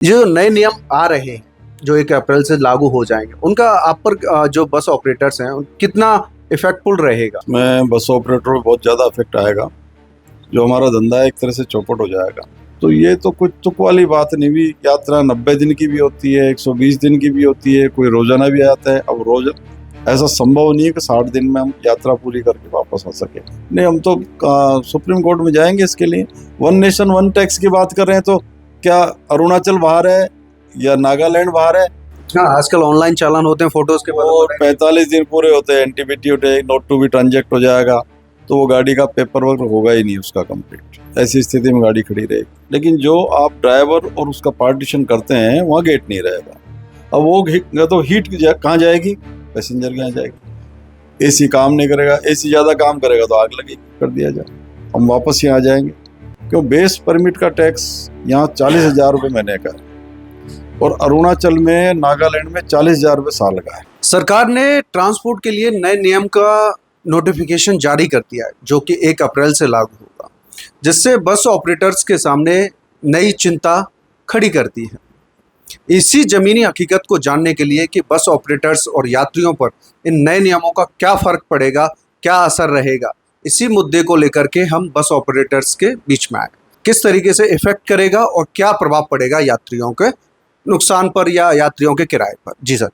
जो नए नियम आ रहे हैं, जो 1 अप्रैल से लागू हो जाएँगे, उनका आप पर जो बस ऑपरेटर्स हैं, कितना इफ़ेक्टफुल रहेगा? में बस ऑपरेटर को बहुत ज़्यादा इफेक्ट आएगा। जो हमारा धंधा है एक तरह से चौपट हो जाएगा। तो ये तो कुछ तुक वाली बात नहीं भी। यात्रा 90 दिन की भी होती है, 120 दिन की भी होती है, कोई रोजाना भी आता है। अब रोज ऐसा संभव नहीं है कि 60 दिन में हम यात्रा पूरी करके वापस आ सके। नहीं, हम तो सुप्रीम कोर्ट में जाएंगे इसके लिए। वन नेशन वन टैक्स की बात कर रहे हैं, तो क्या अरुणाचल बाहर है या नागालैंड बाहर है? हाँ, आजकल ऑनलाइन चालान होते हैं फ़ोटोज़ के और 45 दिन पूरे होते हैं, एनटीबीटी नोट टू बी ट्रांजेक्ट हो जाएगा, तो वो गाड़ी का पेपर वर्क होगा ही नहीं उसका कंप्लीट। ऐसी स्थिति में गाड़ी खड़ी रहेगी। लेकिन जो आप ड्राइवर और उसका पार्टीशन करते हैं वहाँ गेट नहीं रहेगा। अब वो तो हीट कहाँ जाएगी? पैसेंजर के यहाँ जाएगी। एसी काम नहीं करेगा, एसी ज़्यादा काम करेगा तो आग लगेगी, कर दिया जाए। हम वापस यहाँ आ जाएंगे, क्यों? बेस परमिट का टैक्स यहाँ 40,000 रुपये महीने का है और अरुणाचल में, नागालैंड में 40,000 रुपये साल का है। सरकार ने ट्रांसपोर्ट के लिए नए नियम का नोटिफिकेशन जारी कर दिया है, जो कि 1 अप्रैल से लागू होगा, जिससे बस ऑपरेटर्स के सामने नई चिंता खड़ी करती है। इसी ज़मीनी हकीकत को जानने के लिए कि बस ऑपरेटर्स और यात्रियों पर इन नए नियमों का क्या फ़र्क पड़ेगा, क्या असर रहेगा, इसी मुद्दे को लेकर के हम बस ऑपरेटर्स के बीच में आए। किस तरीके से इफ़ेक्ट करेगा और क्या प्रभाव पड़ेगा यात्रियों के नुकसान पर या यात्रियों के किराए पर? जी सर,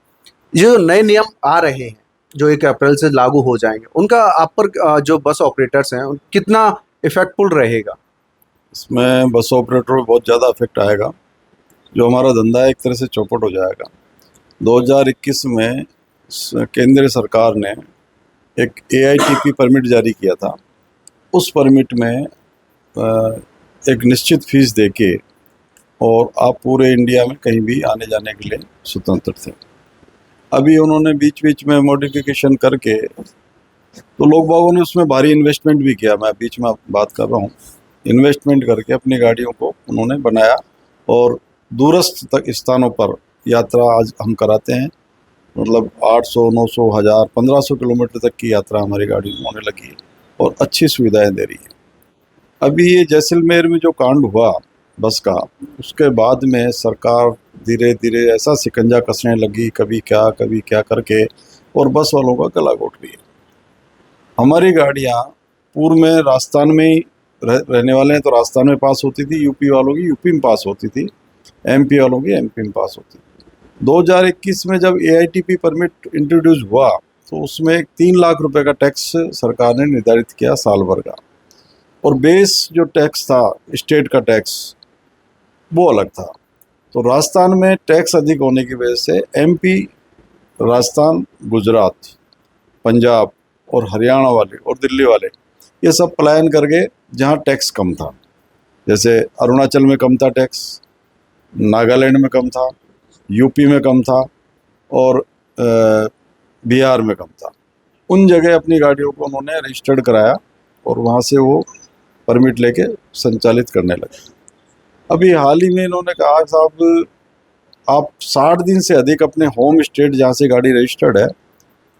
जो नए नियम आ रहे हैं, जो 1 अप्रैल से लागू हो जाएँगे, उनका आप पर जो बस ऑपरेटर्स हैं, कितना इफ़ेक्टफुल रहेगा? इसमें बस ऑपरेटर को बहुत ज़्यादा इफेक्ट आएगा। जो हमारा धंधा है एक तरह से चौपट हो जाएगा। 2021 में केंद्र सरकार ने एक AITP परमिट जारी किया था। उस परमिट में एक निश्चित फीस देके और आप पूरे इंडिया में कहीं भी आने जाने के लिए स्वतंत्र थे। अभी उन्होंने बीच बीच में मॉडिफिकेशन करके, तो लोग बागों ने उसमें भारी इन्वेस्टमेंट भी किया। मैं बीच में बात कर रहा हूँ, इन्वेस्टमेंट करके अपनी गाड़ियों को उन्होंने बनाया और दूरस्थ तक स्थानों पर यात्रा आज हम कराते हैं। मतलब 800, 900, 1000, 1500 किलोमीटर तक की यात्रा हमारी गाड़ी में होने लगी है और अच्छी सुविधाएं दे रही है। अभी ये जैसलमेर में जो कांड हुआ बस का, उसके बाद में सरकार धीरे धीरे ऐसा शिकंजा कसने लगी, कभी क्या करके, और बस वालों का गला घोट रही है। हमारी गाड़ियाँ पूर्व में राजस्थान में ही रहने वाले हैं तो राजस्थान में पास होती थी, यूपी वालों की यूपी में पास होती थी, MP वालों की MP में पास होती थी। 2021 में जब AITP परमिट इंट्रोड्यूस हुआ तो उसमें 3 लाख रुपए का टैक्स सरकार ने निर्धारित किया साल भर का, और बेस जो टैक्स था, स्टेट का टैक्स, वो अलग था। तो राजस्थान में टैक्स अधिक होने की वजह से MP, राजस्थान, गुजरात, पंजाब और हरियाणा वाले और दिल्ली वाले ये सब पलायन करके जहाँ टैक्स कम था, जैसे अरुणाचल में कम था टैक्स, नागालैंड में कम था, यूपी में कम था और बिहार में कम था, उन जगह अपनी गाड़ियों को उन्होंने रजिस्टर्ड कराया और वहाँ से वो परमिट लेके संचालित करने लगे। अभी हाल ही में इन्होंने कहा, साहब आप 60 दिन से अधिक अपने होम स्टेट जहाँ से गाड़ी रजिस्टर्ड है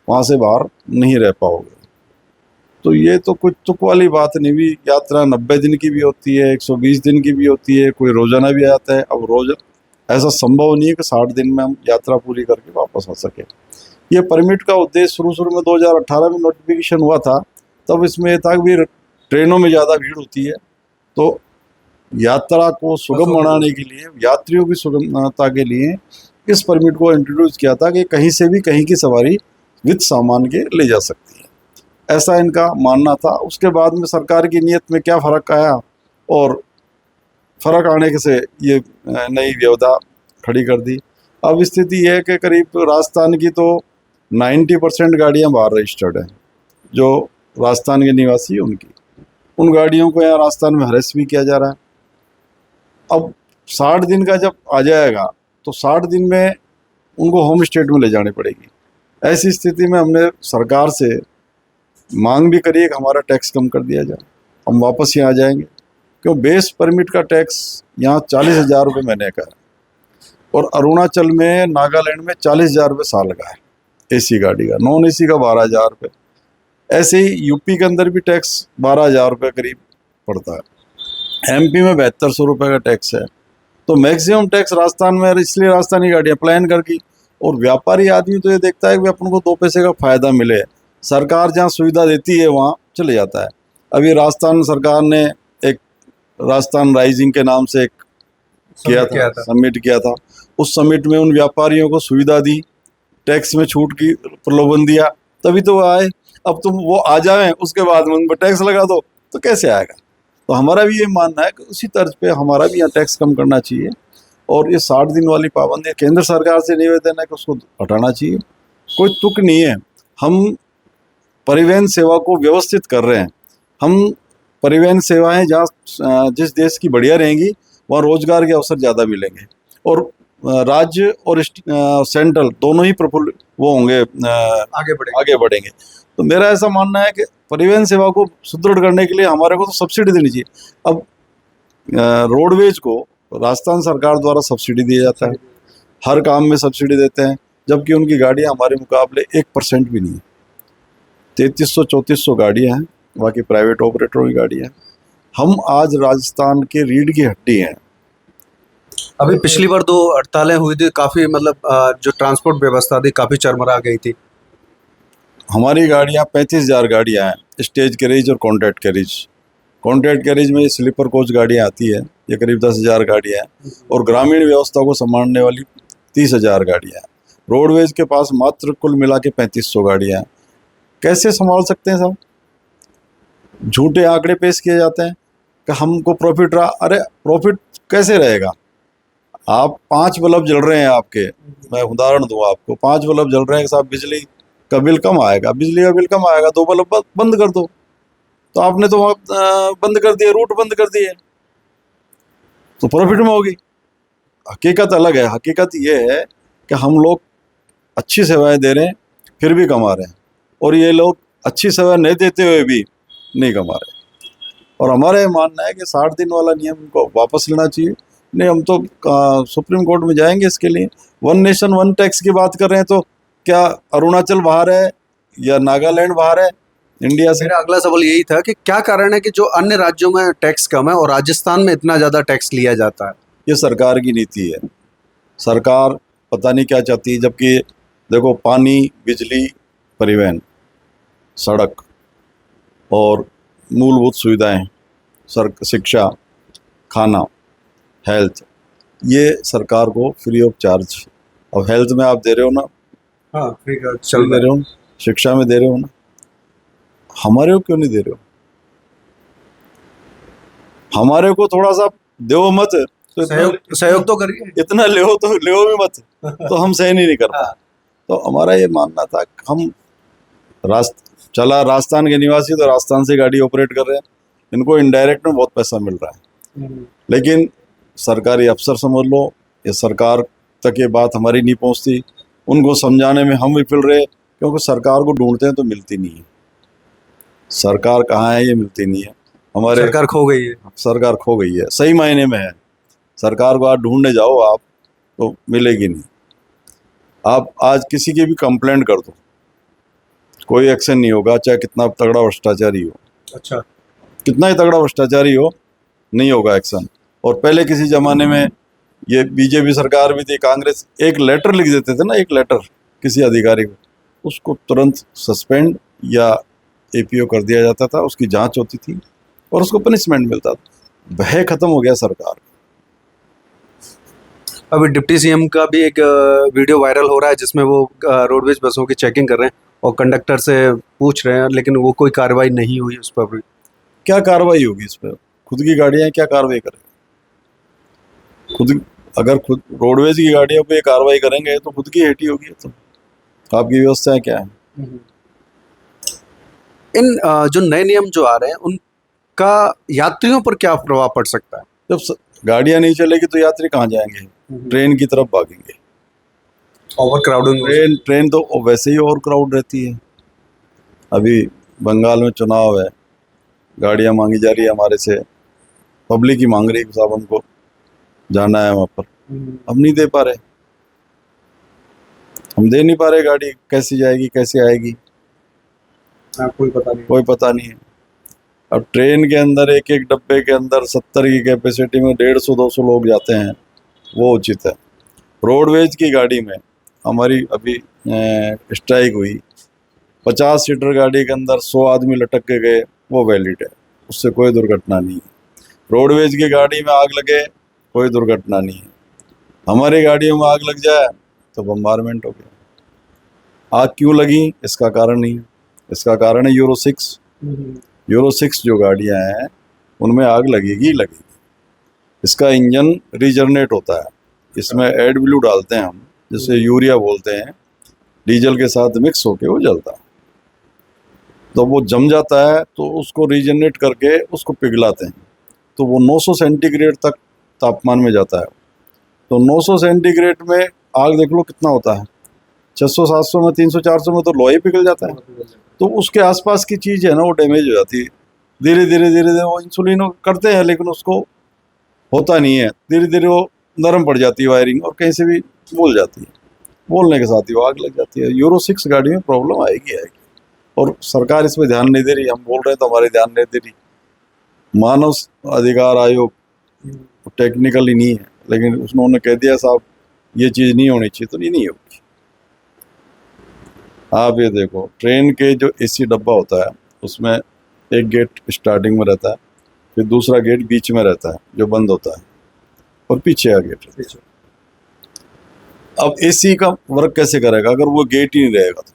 वहाँ से बाहर नहीं रह पाओगे। तो ये तो कुछ तुक वाली बात नहीं भी। यात्रा 90 दिन की भी होती है, 120 दिन की भी होती है, कोई रोजाना भी आता है। अब रोज ऐसा संभव नहीं है कि 60 दिन में हम यात्रा पूरी करके वापस आ सके। ये परमिट का उद्देश्य शुरू में 2018 में नोटिफिकेशन हुआ था, तब इसमें यह था कि ट्रेनों में ज़्यादा भीड़ होती है, तो यात्रा को सुगम बनाने के लिए, यात्रियों की सुगमता के लिए इस परमिट को इंट्रोड्यूस किया था कि कहीं से भी कहीं की सवारी विद सामान के ले जा सकती है, ऐसा इनका मानना था। उसके बाद में सरकार की नीयत में क्या फ़र्क आया और फ़र्क आने के से ये नई व्यवस्था खड़ी कर दी। अब स्थिति यह है कि करीब राजस्थान की तो 90% गाड़ियाँ बाहर रजिस्टर्ड हैं, जो राजस्थान के निवासी हैं उनकी, उन गाड़ियों को यहाँ राजस्थान में हरेस भी किया जा रहा है। अब 60 दिन का जब आ जाएगा तो 60 दिन में उनको होम स्टेट में ले जानी पड़ेगी। ऐसी स्थिति में हमने सरकार से मांग भी करी है कि हमारा टैक्स कम कर दिया जाए, हम वापस यहाँ आ जाएंगे, क्यों? बेस परमिट का टैक्स यहाँ 40,000 रुपये महीने का है और अरुणाचल में, नागालैंड में 40,000 रुपये साल का है AC गाड़ी का, नॉन AC का 12,000 रुपये। ऐसे ही यूपी के अंदर भी टैक्स 12,000 रुपये करीब पड़ता है, MP में 7200 रुपये का टैक्स है, तो मैक्सिमम टैक्स राजस्थान में, इसलिए राजस्थानी गाड़ियाँ प्लान करके। और व्यापारी आदमी तो ये देखता है कि अपन को 2 पैसे का फायदा मिले, सरकार जहाँ सुविधा देती है वहाँ चले जाता है। अभी राजस्थान सरकार ने एक राजस्थान राइजिंग के नाम से एक समिट किया था। उस समिट में उन व्यापारियों को सुविधा दी, टैक्स में छूट की प्रलोभन दिया, तभी तो वो आए। अब तुम वो आ जाए उसके बाद में उन पर टैक्स लगा दो तो कैसे आएगा। तो हमारा भी ये मानना है कि उसी तर्ज पे हमारा भी यहाँ टैक्स कम करना चाहिए। और ये 60 दिन वाली पाबंदी केंद्र सरकार से निवेदन है कि उसको हटाना चाहिए। कोई तुक नहीं है, हम परिवहन सेवा को व्यवस्थित कर रहे हैं। हम परिवहन सेवाएं जहाँ जिस देश की बढ़िया रहेंगी वहाँ रोजगार के अवसर ज़्यादा मिलेंगे और राज्य और सेंट्रल दोनों ही प्रफुल्ल वो होंगे, आगे बढ़ेंगे। तो मेरा ऐसा मानना है कि परिवहन सेवा को सुदृढ़ करने के लिए हमारे को तो सब्सिडी देनी चाहिए। अब रोडवेज को राजस्थान सरकार द्वारा सब्सिडी दिया जाता है, हर काम में सब्सिडी देते हैं, जबकि उनकी गाड़ियाँ हमारे मुकाबले 1% भी नहीं है। 3300-3400 गाड़ियाँ हैं, बाकी प्राइवेट ऑपरेटरों की गाड़ियाँ हैं। हम आज राजस्थान के रीढ़ की हड्डी हैं। अभी पिछली बार 2 हड़तालें हुई थी, काफ़ी मतलब जो ट्रांसपोर्ट व्यवस्था थी काफ़ी चरमरा गई थी। हमारी गाड़ियाँ 35,000 गाड़ियाँ हैं, स्टेज कैरेज और कॉन्ट्रैक्ट कैरेज। कॉन्ट्रैक्ट कैरेज में स्लीपर कोच गाड़ियाँ आती है, ये करीब 10,000 गाड़ियाँ हैं, और ग्रामीण व्यवस्था को संभालने वाली 30,000 गाड़ियाँ हैं। रोडवेज के पास मात्र कुल मिला के 3500 गाड़ियाँ हैं। कैसे संभाल सकते हैं साहब? झूठे आंकड़े पेश किए जाते हैं कि हमको प्रॉफिट रहा। अरे प्रॉफिट कैसे रहेगा? आप 5 बल्ब जल रहे हैं आपके, मैं उदाहरण दूँ आपको, 5 बल्ब जल रहे हैं साहब, बिजली का बिल कम आएगा, बिजली का बिल कम आएगा, 2 बल्ब बंद कर दो। तो आपने तो बंद कर दिए, रूट बंद कर दिए, तो प्रॉफिट में होगी। हकीकत अलग है। हकीकत ये है कि हम लोग अच्छी सेवाएं दे रहे हैं फिर भी कमा रहे हैं, और ये लोग अच्छी सेवा नहीं देते हुए भी नहीं कमा रहे। और हमारा ये मानना है कि 60 दिन वाला नियम को वापस लेना चाहिए। नहीं, हम तो सुप्रीम कोर्ट में जाएंगे इसके लिए। 1 नेशन 1 टैक्स की बात कर रहे हैं, तो क्या अरुणाचल बाहर है या नागालैंड बाहर है इंडिया से? मेरा अगला सवाल यही था कि क्या कारण है कि जो अन्य राज्यों में टैक्स कम है और राजस्थान में इतना ज़्यादा टैक्स लिया जाता है? ये सरकार की नीति है। सरकार पता नहीं क्या चाहती है। जबकि देखो, पानी, बिजली, परिवहन, सड़क और मूलभूत सुविधाएं, शिक्षा, खाना, हेल्थ, ये सरकार को फ्री ऑफ चार्ज। अब हेल्थ में आप दे रहे हो ना, हाँ, फ्री दे रहे हो, शिक्षा में दे रहे हो ना, हमारे को क्यों नहीं दे रहे हो? हमारे को थोड़ा सा दो मत, तो सहयोग तो करिए। इतना ले भी मत, तो हम सहन ही नहीं कर पाए। तो हमारा ये मानना था, हम राजस्थान के निवासी तो राजस्थान से गाड़ी ऑपरेट कर रहे हैं, इनको इनडायरेक्ट में बहुत पैसा मिल रहा है, लेकिन सरकारी अफसर समझ लो, ये सरकार तक ये बात हमारी नहीं पहुंचती। उनको समझाने में हम विफल रहे, क्योंकि सरकार को ढूंढते हैं तो मिलती नहीं है। सरकार कहाँ है ये मिलती नहीं है। हमारे सरकार खो गई है। सरकार खो गई है, सही मायने में है। सरकार को आज ढूंढने जाओ आप तो मिलेगी नहीं। आप आज किसी की भी कंप्लेंट कर दो, कोई एक्शन नहीं होगा, चाहे कितना तगड़ा भ्रष्टाचारी हो। अच्छा, कितना ही तगड़ा भ्रष्टाचारी हो, नहीं होगा एक्शन। और पहले किसी जमाने में ये बीजेपी सरकार भी थी, कांग्रेस, एक लेटर लिख देते थे ना, एक लेटर किसी अधिकारी को, उसको तुरंत सस्पेंड या एपीओ कर दिया जाता था, उसकी जांच होती थी और उसको पनिशमेंट मिलता था। भय खत्म हो गया सरकार। अभी डिप्टी सीएम का भी एक वीडियो वायरल हो रहा है जिसमें वो रोडवेज बसों की चेकिंग कर रहे हैं और कंडक्टर से पूछ रहे हैं, लेकिन वो कोई कार्रवाई नहीं हुई उस पर भी। क्या कार्रवाई होगी इस पर? खुद की गाड़ियां क्या कार्रवाई करेंगे? अगर खुद रोडवेज की गाड़ियों पे कार्रवाई करेंगे तो खुद की हेटी होगी। तो आपकी व्यवस्था क्या है? इन जो नए नियम जो आ रहे हैं उनका यात्रियों पर क्या प्रभाव पड़ सकता है? जब गाड़ियां नहीं चलेगी तो यात्री कहाँ जाएंगे? ट्रेन की तरफ भागेंगे। Over crowding. ट्रेन तो वैसे ही ओवर क्राउड रहती है। अभी बंगाल में चुनाव है, गाड़ियां मांगी जा रही है हमारे से, पब्लिक ही मांग रही है साहब हमको जाना है वहाँ पर, हम नहीं दे पा रहे। हम दे नहीं पा रहे, गाड़ी कैसे जाएगी, कैसे आएगी, कोई पता नहीं है। अब ट्रेन के अंदर एक एक डब्बे के अंदर 70 की कैपेसिटी में 150-200 लोग जाते हैं। वो उचित है। रोडवेज की गाड़ी में हमारी अभी स्ट्राइक हुई, 50 सीटर गाड़ी के अंदर 100 आदमी लटक के गए, वो वैलिड है, उससे कोई दुर्घटना नहीं है। रोडवेज की गाड़ी में आग लगे, कोई दुर्घटना नहीं है। हमारी गाड़ियों में आग लग जाए तो बम्बारमेंट हो गया। आग क्यों लगी, इसका कारण नहीं है। इसका कारण है यूरो 6। यूरो 6 जो गाड़ियां हैं उनमें आग लगेगी ही लगेगी। इसका इंजन रीजनरेट होता है, इसमें एड ब्लू डालते हैं हम, जिसे यूरिया बोलते हैं, डीजल के साथ मिक्स होके वो जलता है। तो वो जम जाता है तो उसको रीजनरेट करके उसको पिघलाते हैं, तो वो 900 सेंटीग्रेड तक तापमान में जाता है। तो 900 सेंटीग्रेड में आग देख लो कितना होता है, 600 700 में, 300 400 में तो लोहा ही पिघल जाता है। तो उसके आसपास की चीज़ है ना वो डैमेज हो जाती है। धीरे धीरे वो इंसुलिन करते हैं लेकिन उसको होता नहीं है, धीरे धीरे वो नरम पड़ जाती है वायरिंग और कहीं से भी बोल जाती है। बोलने के साथ ही वो आग लग जाती है। यूरो 6 गाड़ी में प्रॉब्लम आएगी और सरकार इस पर ध्यान नहीं दे रही। हम बोल रहे हैं तो हमारी ध्यान नहीं दे रही। मानव अधिकार आयोग टेक्निकली नहीं है, लेकिन उन्होंने कह दिया साहब ये चीज़ नहीं होनी चाहिए, तो नहीं होगी। आप ये देखो, ट्रेन के जो एसी डब्बा होता है उसमें एक गेट स्टार्टिंग में रहता है, फिर दूसरा गेट बीच में रहता है जो बंद होता है, और पीछे का गेट रहता है। अब एसी का वर्क कैसे करेगा अगर वो गेट ही नहीं रहेगा? तो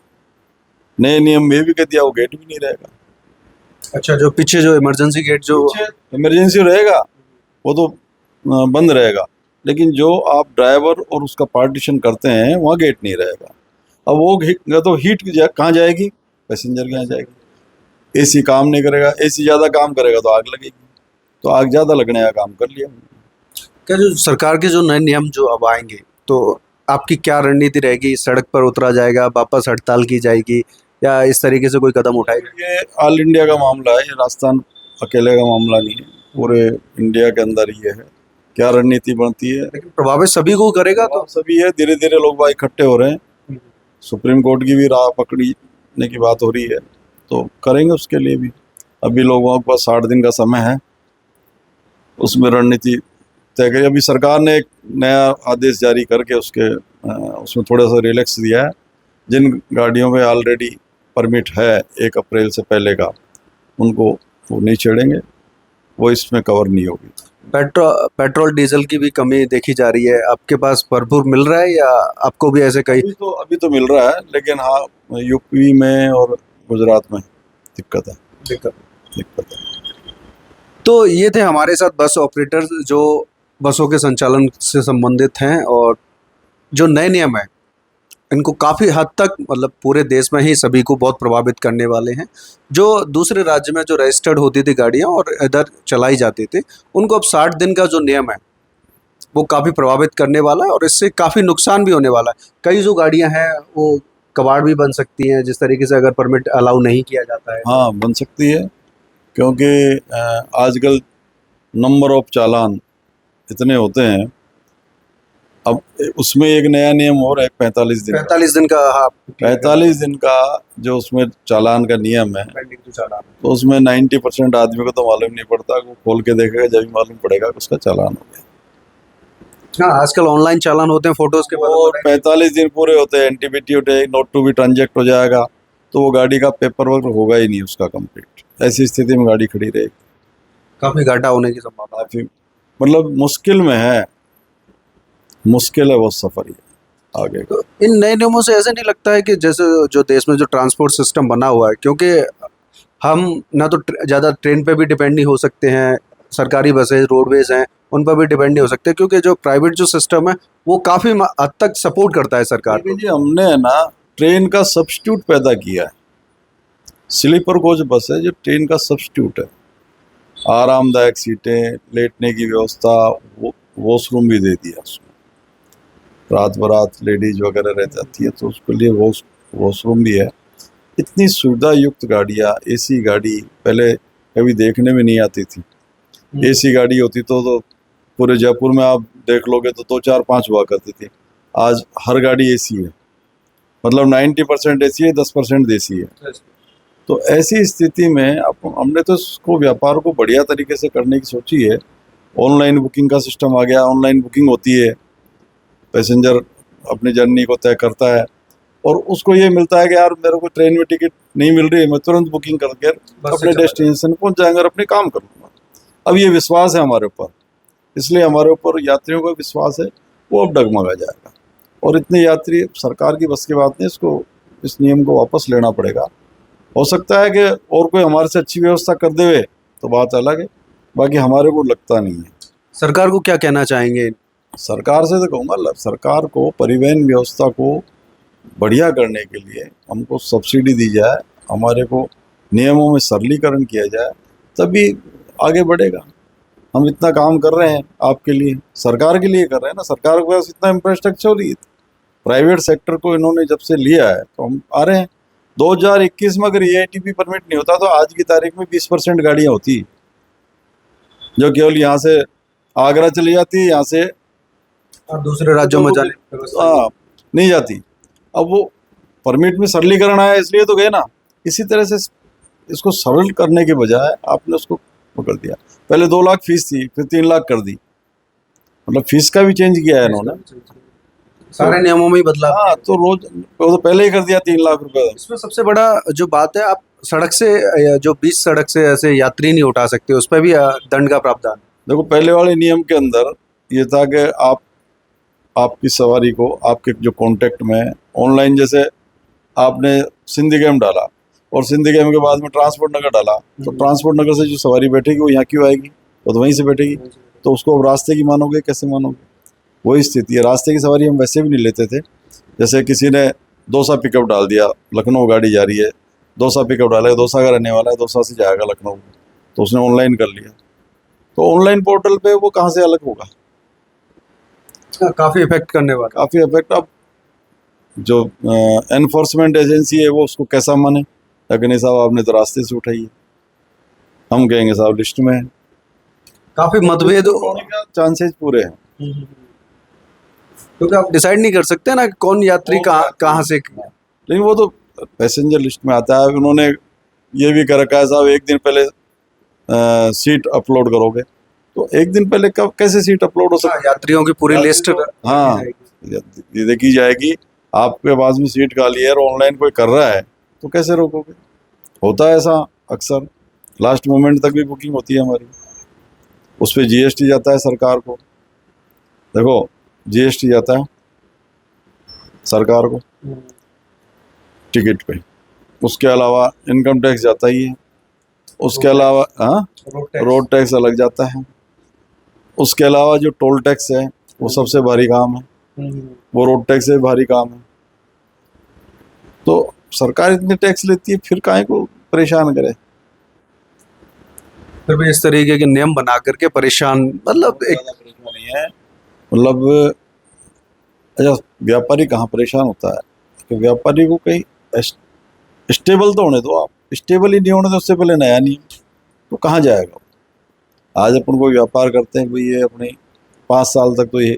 नए नियम में भी कह दिया वो गेट भी नहीं रहेगा। अच्छा, जो पीछे जो इमरजेंसी गेट जो इमरजेंसी रहेगा वो तो बंद रहेगा, लेकिन जो आप ड्राइवर और उसका पार्टीशन करते हैं वहाँ गेट नहीं रहेगा। अब वो तो हीट कहाँ जाएगी? पैसेंजर के यहाँ जाएगी। एसी काम नहीं करेगा, एसी ज़्यादा काम करेगा तो आग लगेगी, तो आग ज़्यादा लगने का काम कर लिया। क्या जो सरकार के जो नए नियम जो अब आएंगे तो आपकी क्या रणनीति रहेगी? सड़क पर उतरा जाएगा, वापस हड़ताल की जाएगी, या इस तरीके से कोई कदम उठाएगा? ये ऑल इंडिया का मामला है, ये राजस्थान अकेले का मामला नहीं है, पूरे इंडिया के अंदर ये है। क्या रणनीति बनती है? लेकिन प्रभावित सभी को करेगा तो सभी है, धीरे धीरे लोग भाई इकट्ठे हो रहे हैं। सुप्रीम कोर्ट की भी राह पकड़ने की बात हो रही है, तो करेंगे उसके लिए भी। अभी लोगों के पास 60 दिन का समय है, उसमें रणनीति तय करी। अभी सरकार ने एक नया आदेश जारी करके उसमें थोड़ा सा रिलैक्स दिया है। जिन गाड़ियों में ऑलरेडी परमिट है 1 अप्रैल से पहले का, उनको वो नहीं छेड़ेंगे, वो इसमें कवर नहीं होगी। पेट्रोल डीजल की भी कमी देखी जा रही है, आपके पास भरपूर मिल रहा है या आपको भी ऐसे कहीं? अभी तो मिल रहा है, लेकिन हाँ यूपी में और गुजरात में दिक्कत है। तो ये थे हमारे साथ बस ऑपरेटर जो बसों के संचालन से संबंधित हैं, और जो नए नियम है इनको काफ़ी हद तक मतलब पूरे देश में ही सभी को बहुत प्रभावित करने वाले हैं। जो दूसरे राज्य में जो रजिस्टर्ड होती थी गाड़ियाँ और इधर चलाई जाती थी, उनको अब 60 दिन का जो नियम है वो काफ़ी प्रभावित करने वाला है, और इससे काफ़ी नुकसान भी होने वाला है। कई जो गाड़ियाँ हैं वो कबाड़ भी बन सकती हैं, जिस तरीके से अगर परमिट अलाउ नहीं किया जाता है। हाँ, बन सकती है, क्योंकि आजकल नंबर ऑफ चालान इतने होते हैं। अब उसमें एक नया नियम और है 45 दिन 45 दिन का। हाँ, 45 दिन का जो उसमें चालान का नियम है, तो उसमें 90% आदमी को तो मालूम नहीं पड़ता। वो खोल के देखेगा जब भी मालूम पड़ेगा कि उसका चालान हो गया। हाँ, आजकल ऑनलाइन चालान होते हैं फोटोज के बाद, और 45 दिन पूरे होते हैं, एनटीबीटी नोट टू बी ट्रांजेक्ट हो जाएगा, तो वो गाड़ी का पेपर वर्क होगा ही नहीं उसका कंप्लीट। ऐसी स्थिति में गाड़ी खड़ी रहेगी, काफ़ी घाटा होने की संभावना। काफी मतलब मुश्किल में है, मुश्किल है वो सफर ही आगे का। तो इन नए नियमों से ऐसे नहीं लगता है कि जैसे जो देश में जो ट्रांसपोर्ट सिस्टम बना हुआ है, क्योंकि हम ना तो ज़्यादा ट्रेन पे भी डिपेंड नहीं हो सकते हैं, सरकारी बसें रोडवेज हैं उन पर भी डिपेंड नहीं हो सकते, क्योंकि जो प्राइवेट जो सिस्टम है वो काफ़ी हद तक सपोर्ट करता है सरकार को। जी, हमने है ना ट्रेन का सब्स्टिट्यूट पैदा किया है। स्लीपर कोच बस है जो ट्रेन का सब्स्टिट्यूट है। आरामदायक सीटें, लेटने की व्यवस्था, वॉशरूम भी दे दिया उसमें। रात बरात लेडीज वगैरह रह जाती है तो उसके लिए वॉशरूम भी है। इतनी सुविधा युक्त गाड़ियाँ, एसी गाड़ी पहले कभी देखने में नहीं आती थी। एसी गाड़ी होती तो पूरे जयपुर में आप देख लोगे तो 2 4 5 हुआ करती थी। आज हर गाड़ी एसी है, मतलब 90% एसी है, 10% देसी है। तो ऐसी स्थिति में हमने तो इसको व्यापार को बढ़िया तरीके से करने की सोची है ऑनलाइन बुकिंग का सिस्टम आ गया, ऑनलाइन बुकिंग होती है, पैसेंजर अपनी जर्नी को तय करता है और उसको ये मिलता है कि यार मेरे को ट्रेन में टिकट नहीं मिल रही है, मैं तुरंत बुकिंग करके अपने डेस्टिनेशन पहुंच जाएंगे और अपने काम कर लूँगा। अब ये विश्वास है हमारे ऊपर, इसलिए हमारे ऊपर यात्रियों का विश्वास है, वो अब डगमगा जाएगा। और इतने यात्री सरकार की बस की बात नहीं, इसको इस नियम को वापस लेना पड़ेगा। हो सकता है कि और कोई हमारे से अच्छी व्यवस्था कर देवे तो बात अलग है, बाकी हमारे को लगता नहीं है। सरकार को क्या कहना चाहेंगे? सरकार से तो कहूँगा, सरकार को परिवहन व्यवस्था को बढ़िया करने के लिए हमको सब्सिडी दी जाए, हमारे को नियमों में सरलीकरण किया जाए, तभी आगे बढ़ेगा। हम इतना काम कर रहे हैं आपके लिए, सरकार के लिए कर रहे हैं ना, सरकार के पास इतना इंफ्रास्ट्रक्चर ही, प्राइवेट सेक्टर को इन्होंने जब से लिया है तो हम आ रहे हैं। 2021 में अगर EITP परमिट नहीं होता तो आज की तारीख में 20% गाड़ियाँ होती जो केवल यहाँ से आगरा चली जाती, यहाँ से और दूसरे राज्यों में जाने नहीं जाती। अब वो परमिट में सरलीकरण आया इसलिए तो गए ना। इसी तरह से इसको सरल करने के बजाय आपने उसको पकड़ दिया। पहले 2 लाख फीस थी, फिर 3 लाख कर दी, मतलब फीस का भी चेंज किया है इन्होंने, सारे नियमों में ही बदलाव। हाँ, तो रोज वो तो पहले ही कर दिया 3 लाख रुपए। इसमें सबसे बड़ा जो बात है, आप सड़क से जो 20 सड़क से ऐसे यात्री नहीं उठा सकते, उस पर भी दंड का प्रावधान। देखो, पहले वाले नियम के अंदर ये था कि आपकी सवारी को आपके जो कांटेक्ट में ऑनलाइन, जैसे आपने सिंधी गेम डाला और सिंधी गेम के बाद में ट्रांसपोर्ट नगर डाला, तो ट्रांसपोर्ट नगर से जो सवारी बैठेगी वो यहाँ क्यों आएगी, वो तो वहीं से बैठेगी, तो उसको अब रास्ते की मानोगे, कैसे मानोगे? वही स्थिति है। रास्ते की सवारी हम वैसे भी नहीं लेते थे। जैसे किसी ने दौसा पिकअप डाल दिया, लखनऊ गाड़ी जा रही है, दौसा पिकअप डाला, दौसा का रहने वाला है, दौसा से जाएगा लखनऊ, तो उसने ऑनलाइन कर लिया, तो ऑनलाइन पोर्टल पे वो कहाँ से अलग होगा? काफ़ी इफेक्ट करने वाला, काफ़ी इफेक्ट। अब जो एनफोर्समेंट एजेंसी है वो उसको कैसा माने, लेकिन नहीं साहब आपने तो रास्ते से उठाई है, हम कहेंगे साहब लिस्ट में है। काफ़ी मतभेद होने का चांसेस पूरे हैं, क्योंकि आप डिसाइड नहीं कर सकते ना कि कौन यात्री कहाँ से। लेकिन वो तो पैसेंजर लिस्ट में आता है। उन्होंने ये भी कर रखा है साहब, एक दिन पहले सीट अपलोड करोगे, तो एक दिन पहले कब कैसे सीट अपलोड हो सकती है? यात्रियों की पूरी लिस्ट, हाँ, ये देखी जाएगी। आपके पास में सीट खाली है और ऑनलाइन कोई कर रहा है तो कैसे रोकोगे? होता है ऐसा अक्सर, लास्ट मोमेंट तक भी बुकिंग होती है हमारी, उस पर GST जाता है सरकार को। देखो, GST जाता है सरकार को टिकट पे, उसके अलावा इनकम टैक्स जाता ही है, उसके अलावा रोड टैक्स अलग जाता है, उसके अलावा जो टोल टैक्स है वो सबसे भारी काम है, वो रोड टैक्स से भारी काम है। तो सरकार इतने टैक्स लेती है, फिर काहे को परेशान करे? फिर भी इस तरीके के नियम बना करके परेशान, मतलब एक परेशानी है। मतलब अच्छा, व्यापारी कहाँ परेशान होता है कि व्यापारी को कहीं स्टेबल तो होने दो। आप स्टेबल ही नहीं होने दो, उससे पहले नया नियम तो कहाँ जाएगा? आज अपन कोई व्यापार करते हैं भाई, ये अपने 5 साल तक तो ये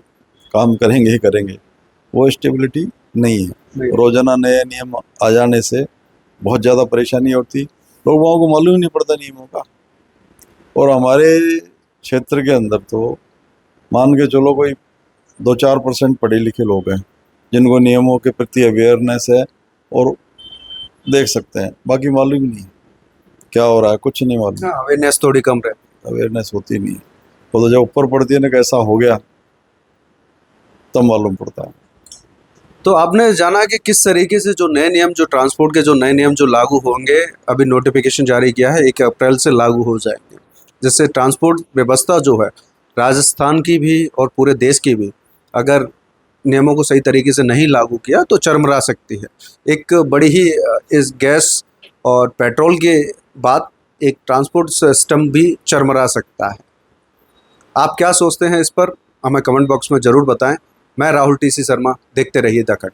काम करेंगे ही करेंगे, वो स्टेबिलिटी नहीं है। रोजाना नए नियम आ जाने से बहुत ज़्यादा परेशानी होती, लोगों को मालूम ही नहीं पड़ता नियमों का। और हमारे क्षेत्र के अंदर तो मान के चलो कोई 2-4% पढ़े लिखे लोग हैं जिनको नियमों के प्रति अवेयरनेस है और देख सकते हैं, बाकी मालूम ही नहीं क्या हो रहा है, कुछ नहीं मालूम। अवेयरनेस थोड़ी कम रहे, अवेयरनेस होती नहीं है। वो तो जब ऊपर पड़ती है ना कैसा हो गया तब मालूम पड़ता है। तो आपने जाना कि किस तरीके से जो नए नियम, जो ट्रांसपोर्ट के जो नए नियम जो लागू होंगे, अभी नोटिफिकेशन जारी किया है, 1 अप्रैल से लागू हो जाएंगे, जिससे ट्रांसपोर्ट व्यवस्था जो है राजस्थान की भी और पूरे देश की भी, अगर नियमों को सही तरीके से नहीं लागू किया तो चरमरा सकती है। एक बड़ी ही इस गैस और पेट्रोल के बाद एक ट्रांसपोर्ट सिस्टम भी चरमरा सकता है। आप क्या सोचते हैं इस पर? हमें कमेंट बॉक्स में ज़रूर बताएं। मैं राहुल TC शर्मा, देखते रहिए द कट।